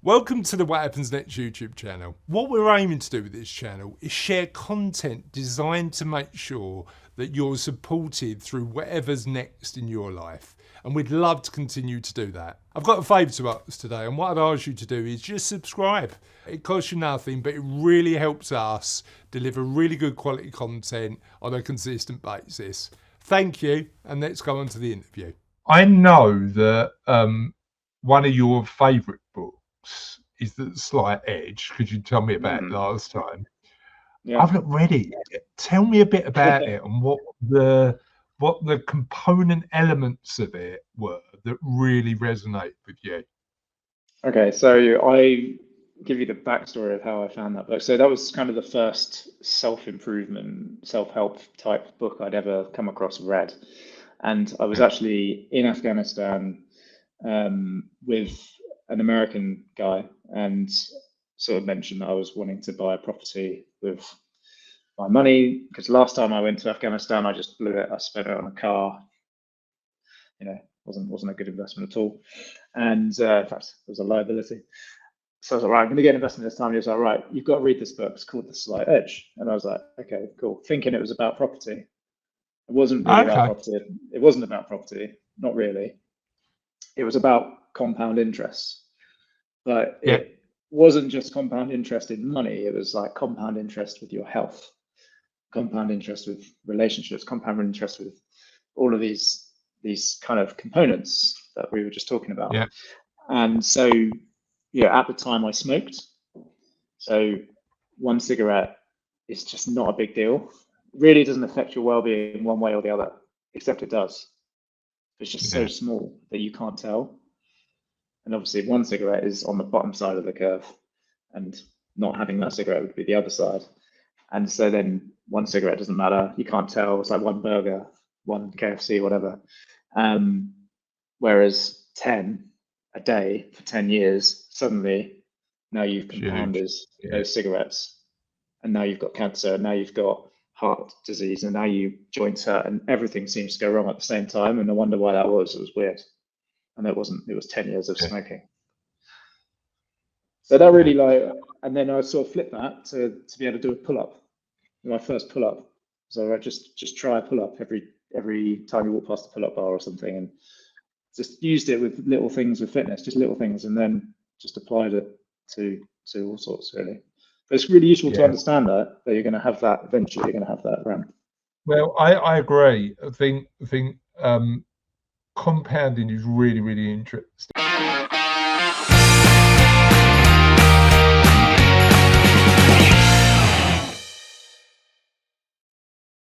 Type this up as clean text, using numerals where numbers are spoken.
Welcome to the What Happens Next YouTube channel. What we're aiming to do with this channel is share content designed to make sure that you're supported through whatever's next in your life. And we'd love to continue to do that. I've got a favour to ask today, and what I'd ask you to do is just subscribe. It costs you nothing, but it really helps us deliver really good quality content on a consistent basis. Thank you, and let's go on to the interview. I know that one of your favourite books is The Slight Edge. Could you tell me about it last time? Yeah. I've not read it yet. Tell me a bit about it and what the component elements of it were that really resonate with you. Okay, so I give you the backstory of how I found that book. So that was kind of the first self-improvement, self-help type book I'd ever come across read. And I was actually in Afghanistan with an American guy and sort of mentioned that I was wanting to buy a property with my money, because last time I went to Afghanistan, I just blew it. I spent it on a car. You know, wasn't a good investment at all. And in fact, it was a liability. So I was like, right, I'm going to get an investment this time. And he was like, right, you've got to read this book. It's called The Slight Edge. And I was like, okay, cool. Thinking it was about property. It wasn't really about property. It wasn't about property, not really. It was about compound interest. But it wasn't just compound interest in money. It was like compound interest with your health, compound interest with relationships, compound interest with all of these kind of components that we were just talking about. Yeah. And so, yeah, at the time I smoked. So one cigarette is just not a big deal. Really doesn't affect your well-being one way or the other, except it does. It's just so small that you can't tell. And obviously one cigarette is on the bottom side of the curve, and not having that cigarette would be the other side. And so then one cigarette doesn't matter. You can't tell. It's like one burger, one KFC, whatever. Whereas 10 a day for 10 years, suddenly now you've compounded those cigarettes, and now you've got cancer, and now you've got heart disease, and now you joints hurt, and everything seems to go wrong at the same time. And I wonder why that was. It was weird. And it wasn't. It was 10 years of smoking. So that really and then I sort of flipped that to be able to do a pull-up. My first pull-up. So I just try a pull-up every time you walk past a pull-up bar or something, and just used it with little things with fitness, just little things, and then just applied it to all sorts, really. But it's really useful to understand that you're going to have that eventually. You're going to have that around. Well, I agree. I think compounding is really, really interesting.